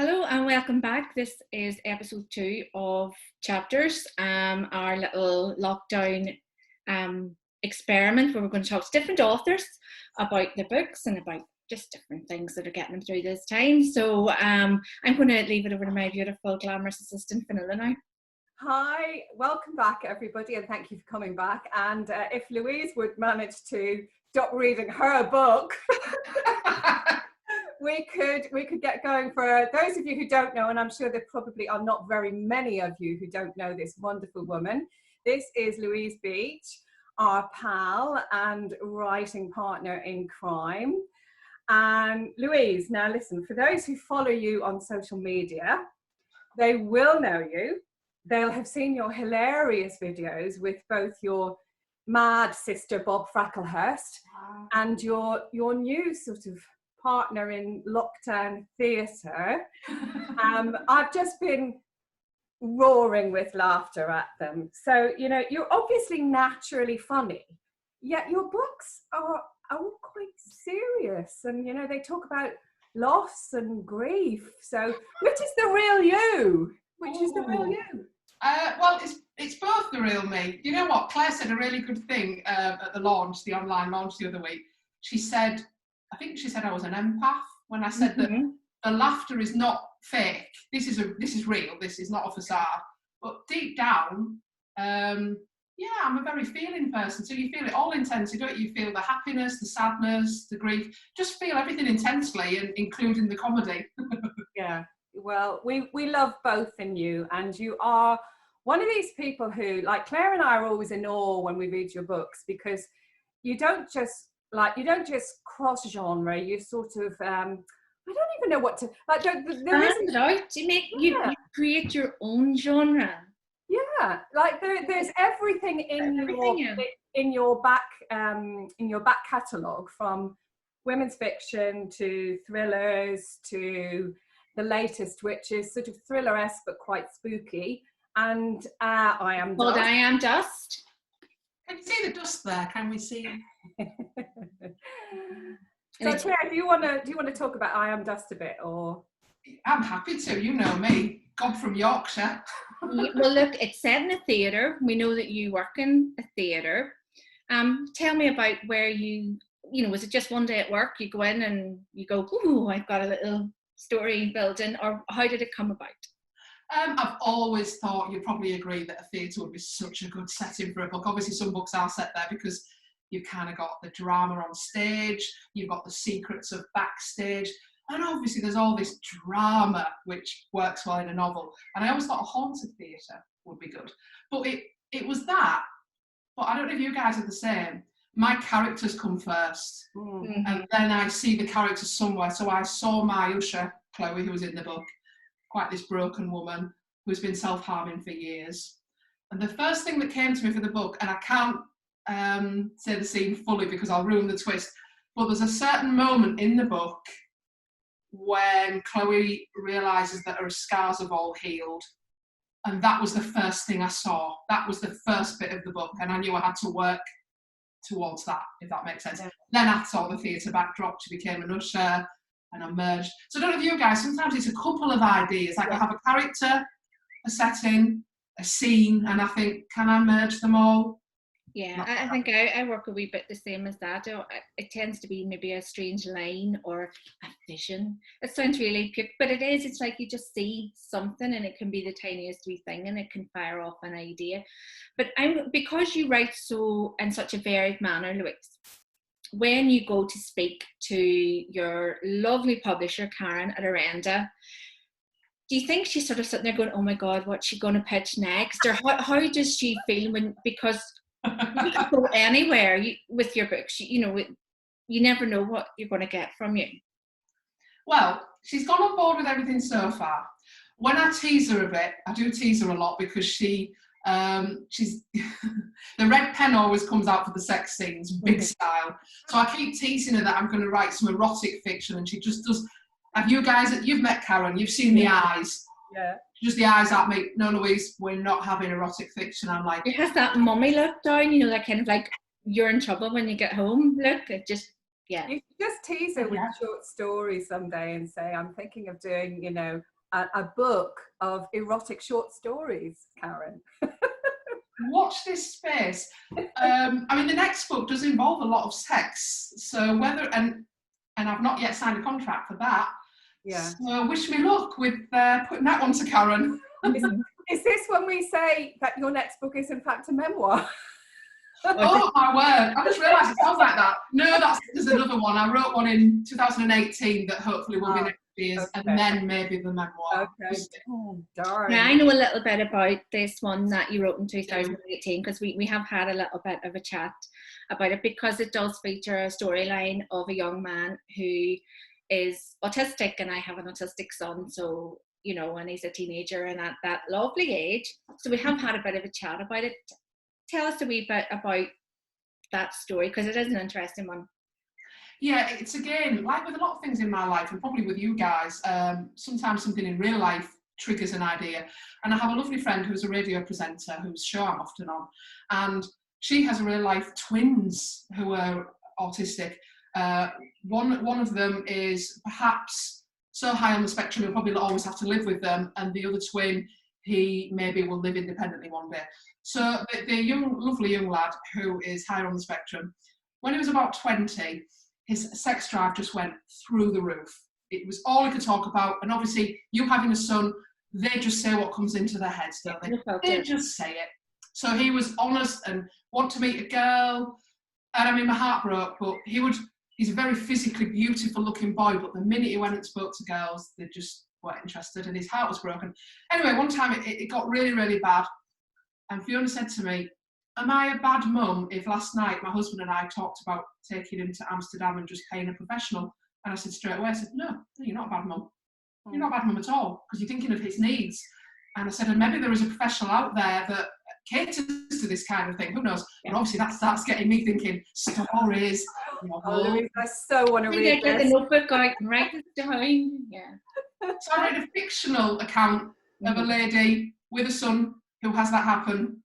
Hello and welcome back. This is episode 2 of Chapters, our little lockdown experiment where we're going to talk to different authors about the books and about just different things that are getting them through this time. So I'm going to leave it over to my beautiful, glamorous assistant, Fionnuala now. Hi, welcome back everybody, and thank you for coming back. And if Louise would manage to stop reading her book, we could get going. For those of you who don't know, and I'm sure there probably are not very many of you who don't know this wonderful woman, this is Louise Beech, our pal and writing partner in crime. And Louise, now listen, for those who follow you on social media, they will know you. They'll have seen your hilarious videos with both your mad sister Bob Fracklehurst and your new sort of partner in lockdown theatre. I've just been roaring with laughter at them. So, you know, you're obviously naturally funny, yet your books are quite serious, and, you know, they talk about loss and grief. So which is the real you? Which is the real you? Well, it's both the real me. You know what? Claire said a really good thing at the launch, the online launch the other week. She said, I think she said I was an empath when I said that the laughter is not fake. This is real. This is not a facade. But deep down, yeah, I'm a very feeling person. So you feel it all intensely, don't you? You feel the happiness, the sadness, the grief. Just feel everything intensely, and including the comedy. Yeah. Well, we love both in you, and you are one of these people who, like Claire and I, are always in awe when we read your books, because you don't just cross genre. You sort of I don't even know what to like. There isn't out. You create your own genre. Yeah, like there's everything in your back catalogue, from women's fiction to thrillers to the latest, which is sort of thriller-esque but quite spooky, and I Am Dust. Called I Am Dust. Can you see the dust there? Can we see? So Claire, do you want to talk about I Am Dust a bit, or? I'm happy to. You know me, God from Yorkshire. Well, look, it's set in a theatre. We know that you work in a theatre. Tell me about where you know, was it just one day at work you go in and you go, ooh, I've got a little story building, or how did it come about? I've always thought, you'd probably agree, that a theatre would be such a good setting for a book. Obviously some books are set there because you've kind of got the drama on stage, you've got the secrets of backstage, and obviously there's all this drama which works well in a novel. And I always thought a haunted theatre would be good, but it was that. But I don't know if you guys are the same. My characters come first, and then I see the characters somewhere. So I saw my usher, Chloe, who was in the book, quite this broken woman who's been self-harming for years. And the first thing that came to me for the book, and I can't say the scene fully because I'll ruin the twist, but there's a certain moment in the book when Chloe realises that her scars have all healed. And that was the first thing I saw. That was the first bit of the book, and I knew I had to work towards that, if that makes sense. Yeah. Then I saw the theatre backdrop, she became an usher, and I merged. So I don't know if you guys, sometimes it's a couple of ideas, like I have a character, a setting, a scene, and I think, can I merge them all? Yeah, I think I work a wee bit the same as that. It tends to be maybe a strange line or a vision. It sounds really cute, but it is. It's like you just see something, and it can be the tiniest wee thing, and it can fire off an idea. But because you write in such a varied manner, Louise, when you go to speak to your lovely publisher, Karen at Arenda, do you think she's sort of sitting there going, oh my God, what's she going to pitch next? Or how does she feel because you can go anywhere with your books, you know, you never know what you're going to get from you. Well, she's gone on board with everything so far. When I tease her a bit, I do tease her a lot because she's the red pen always comes out for the sex scenes, big style. So I keep teasing her that I'm going to write some erotic fiction, and she just does. You've met Karen, you've seen the eyes. Yeah. Just the eyes at me. No, Louise, we're not having erotic fiction. I'm like, it has that mummy look down, you know, that kind of like you're in trouble when you get home look. It just Yeah. You should just tease her with short stories someday and say, I'm thinking of doing, you know, a book of erotic short stories, Karen. Watch this space. I mean, the next book does involve a lot of sex, so whether, and I've not yet signed a contract for that. Yeah. So wish me luck with putting that one to Karen. Is this when we say that your next book is in fact a memoir? Oh my word, I just realised it sounds like that. No, there's another one. I wrote one in 2018 that hopefully will be next year's, okay. and then maybe the memoir. Okay. Oh, darn. Now, I know a little bit about this one that you wrote in 2018 because we have had a little bit of a chat about it, because it does feature a storyline of a young man who is autistic, and I have an autistic son, so you know, when he's a teenager and at that lovely age. So we have had a bit of a chat about it. Tell us a wee bit about that story, because it is an interesting one. Yeah, it's again, like with a lot of things in my life, and probably with you guys, sometimes something in real life triggers an idea. And I have a lovely friend who's a radio presenter whose show I'm often on, and she has a real life twins who are autistic. One of them is perhaps so high on the spectrum he'll probably always have to live with them, and the other twin, he maybe will live independently one day. So the lovely young lad who is higher on the spectrum, when he was about 20, his sex drive just went through the roof. It was all he could talk about, and obviously you having a son, they just say what comes into their heads, don't they? They just say it. So he was honest and want to meet a girl, and I mean my heart broke, but he's a very physically beautiful looking boy, but the minute he went and spoke to girls, they just weren't interested, and his heart was broken. Anyway, one time it got really, really bad, and Fiona said to me, am I a bad mum if last night my husband and I talked about taking him to Amsterdam and just paying a professional? And I said straight away, I said, no, you're not a bad mum. You're not a bad mum at all, because you're thinking of his needs. And I said, and maybe there is a professional out there that caters to this kind of thing. Who knows? And obviously that starts getting me thinking, stories. Louise, I so want to read Get this. the notebook out and write it down. Yeah. So I read a fictional account of a lady with a son who has that happen,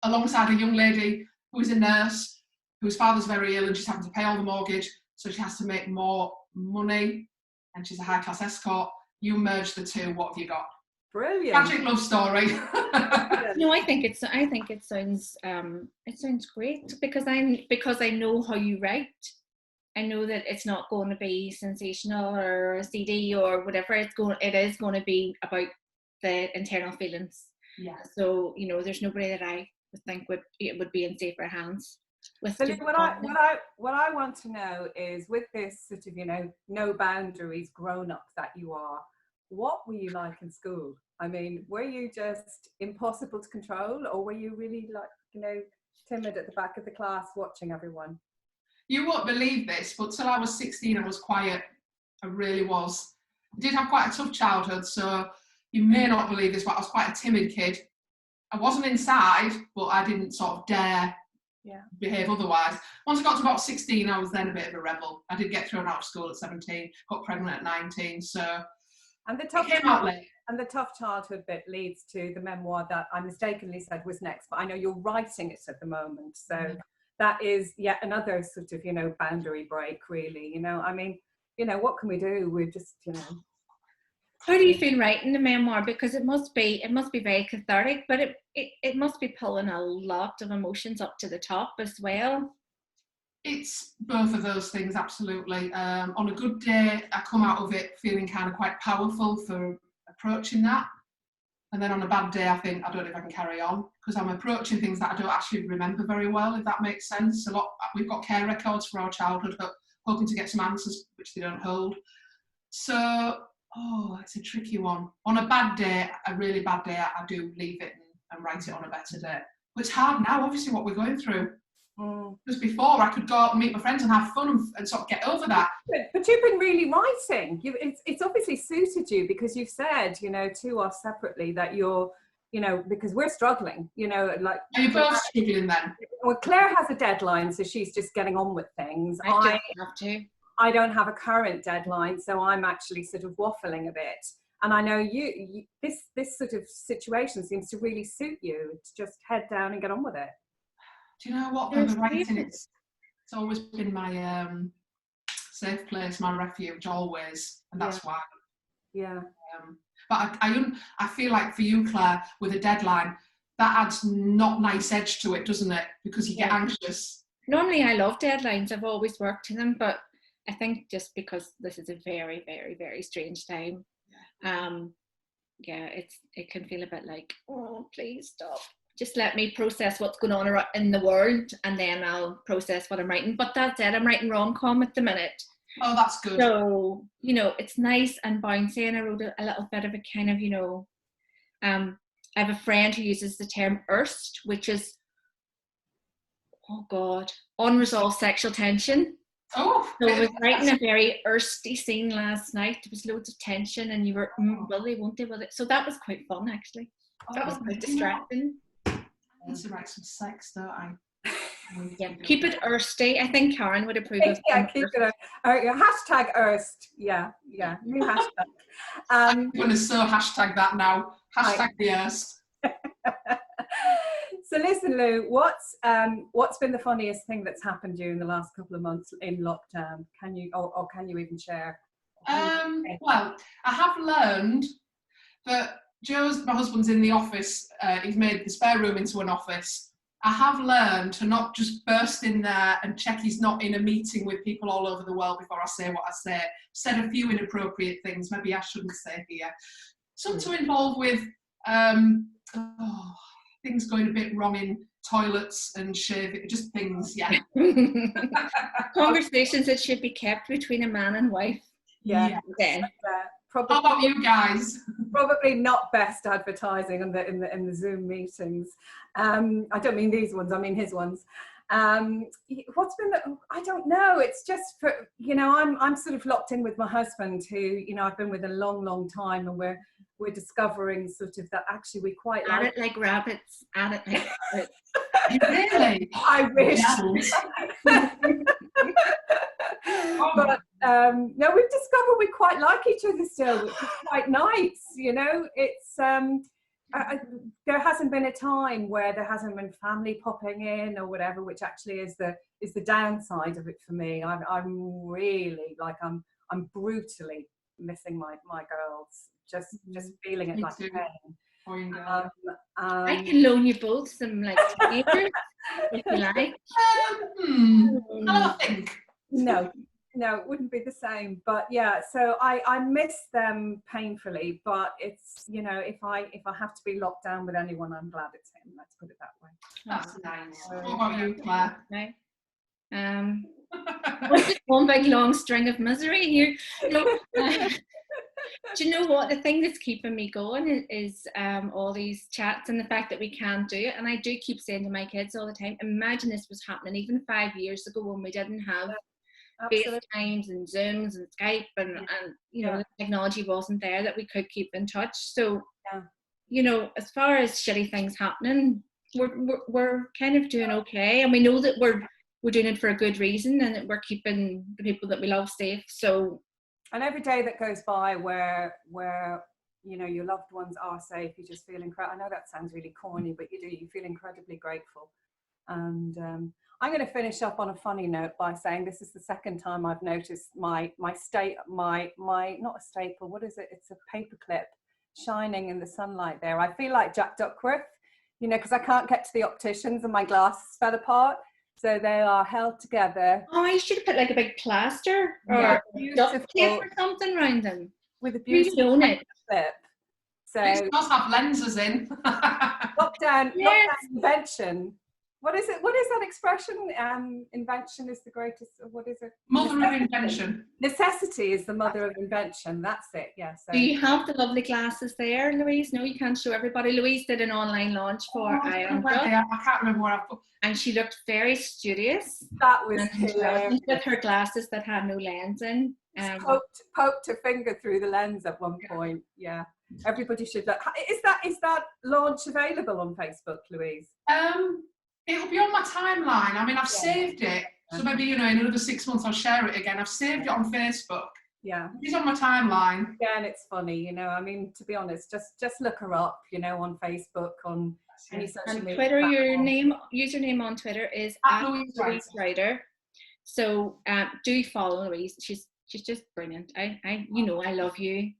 alongside a young lady who is a nurse, whose father's very ill and she's having to pay all the mortgage, so she has to make more money, and she's a high-class escort. You merge the two, what have you got? Brilliant. Tragic love story. No, I think it sounds great, because I know how you write. I know that it's not going to be sensational or a CD or whatever. It is going to be about the internal feelings. Yeah. So you know, there's nobody that I would think would be in safer hands. So what I want to know is, with this sort of, you know, no boundaries grown up that you are, what were you like in school? I mean, were you just impossible to control, or were you really, like, you know, timid at the back of the class watching everyone? You won't believe this, but till I was 16 I was quiet. I really was. I did have quite a tough childhood, so you may not believe this, but I was quite a timid kid. I wasn't inside, but I didn't sort of dare behave otherwise. Once I got to about 16, I was then a bit of a rebel. I did get thrown out of school at 17, got pregnant at 19, so and the tough childhood bit leads to the memoir that I mistakenly said was next, but I know you're writing it at the moment, so that is yet another sort of, you know, boundary break, really. You know, I mean, you know, what can we do? We're just, you know. How do you feel writing the memoir? Because it must be very cathartic, but it must be pulling a lot of emotions up to the top as well. It's both of those things, absolutely. On a good day, I come out of it feeling kind of quite powerful for approaching that. And then on a bad day, I think, I don't know if I can carry on, because I'm approaching things that I don't actually remember very well, if that makes sense. We've got care records for our childhood, but hoping to get some answers which they don't hold. So, it's a tricky one. On a bad day, a really bad day, I do leave it and write it on a better day. But it's hard now, obviously, what we're going through. Because before, I could go out and meet my friends and have fun and sort of get over that. But you've been really writing. It's obviously suited you, because you've said, you know, to us separately that you're, you know, because we're struggling, you know, like. Are you both struggling then? Well, Claire has a deadline, so she's just getting on with things. I have to. I don't have a current deadline, so I'm actually sort of waffling a bit. And I know this sort of situation seems to really suit you, to just head down and get on with it. Do you know what? The writing, it's always been my safe place, my refuge always, and that's why. Yeah. But I feel like for you, Claire, with a deadline, that adds not nice edge to it, doesn't it? Because you get anxious. Normally I love deadlines. I've always worked to them, but I think just because this is a very, very, very strange time, it can feel a bit like, oh, please stop. Just let me process what's going on in the world, and then I'll process what I'm writing. But that's it. I'm writing rom-com at the minute. Oh, that's good. So, it's nice and bouncy, and I wrote a little bit of a kind of, I have a friend who uses the term erst, which is, oh God, unresolved sexual tension. Oh. So I was writing a very ersty scene last night. There was loads of tension, and you were, will they, won't they, will they? So that was quite fun, actually. That was quite distracting. I need to write some sex, don't I? Yeah, keep it ersty. I think Karen would approve of. Yeah, keep it. Hashtag erst. Yeah, new hashtag. I'm going to so hashtag that now. Hashtag the erst. So listen, Lou, what's been the funniest thing that's happened to you in the last couple of months in lockdown? Can you even share? Well, I have learned that my husband's in the office. He's made the spare room into an office. I have learned to not just burst in there and check he's not in a meeting with people all over the world before I say what I say. Said a few inappropriate things, maybe I shouldn't say here. Some to involve with things going a bit wrong in toilets and shaving, just things, yeah. Conversations that should be kept between a man and wife. Yeah. How about you guys? Probably not best advertising in the Zoom meetings. I don't mean these ones, I mean his ones. What's been I don't know. It's just for, I'm sort of locked in with my husband, who I've been with a long time, and we're discovering sort of that actually we quite like it like rabbits. At it like rabbits. Really? I wish. But no, we've discovered we quite like each other still, which is quite nice. It's there hasn't been a time where there hasn't been family popping in or whatever, which actually is the downside of it for me. I'm really I'm brutally missing my girls. Just feeling it Me like too. pain. I can loan you both some teenagers if you like. I think. No, it wouldn't be the same. But yeah, so I miss them painfully. But it's if I have to be locked down with anyone, I'm glad it's him. Let's put it that way. That's nice. What about you, Claire? What's just one big long string of misery here. Do you know what? The thing that's keeping me going is all these chats and the fact that we can't do it. And I do keep saying to my kids all the time, imagine this was happening even 5 years ago when we didn't have FaceTimes and Zooms and Skype and the technology wasn't there that we could keep in touch. So, as far as shitty things happening, we're kind of doing okay. And we know that we're doing it for a good reason, and that we're keeping the people that we love safe. So, and every day that goes by where your loved ones are safe, you just feel incredible. I know that sounds really corny, but you feel incredibly grateful. And I'm going to finish up on a funny note by saying this is the second time I've noticed my not a staple, what is it? It's a paper clip shining in the sunlight there. I feel like Jack Duckworth, because I can't get to the opticians and my glasses fell apart. So they are held together. Oh, you should have put like a big plaster or duct tape or something around them. With a beautiful clip. So it does have lenses in. Lockdown invention. What is it? What is that expression? Invention is the greatest. What is it? Mother of invention. Necessity is the mother of invention. That's it. Yeah. So. Do you have the lovely glasses there, Louise? No, you can't show everybody. Louise did an online launch for I can't remember where I put. And she looked very studious. That was hilarious. With her glasses that had no lens in. Poked her finger through the lens at one point. Yeah. Everybody should look. Is that launch available on Facebook, Louise? It'll be on my timeline. I mean, I've saved it. So maybe, in another 6 months I'll share it again. I've saved it on Facebook. Yeah. It's on my timeline. Yeah, and it's funny, I mean, to be honest, just look her up, on Facebook, on any social media. Twitter, your username on Twitter is @LouiseWriter. So do follow Louise. She's just brilliant. I love you.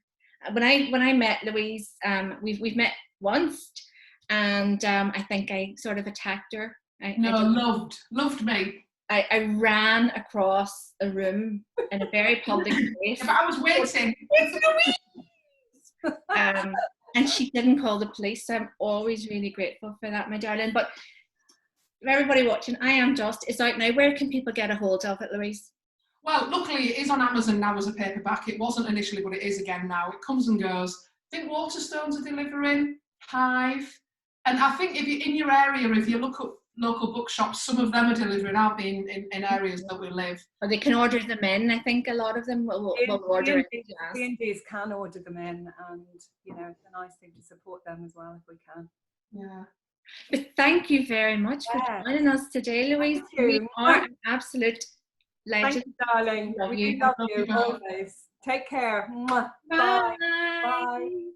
When I met Louise, we've met once, and I think I sort of attacked her. Loved me. I ran across a room in a very public place. Yeah, but I was waiting. And she didn't call the police, so I'm always really grateful for that, my darling. But for everybody watching, I Am Just is out now. Where can people get a hold of it, Louise? Well, luckily it is on Amazon now as a paperback. It wasn't initially, but it is again now. It comes and goes. I think Waterstones are delivering, Hive. And I think if you're in your area, if you look up local bookshops, some of them are delivering, aren't they, in areas that we live. Or they can order them in. I think a lot of them will order it. The indies can order them in, and it's a nice thing to support them as well if we can. Yeah. But thank you very much for joining us today, Louise. You are an absolute legend. Thank you, darling. We love you always. Take care. Bye. Bye.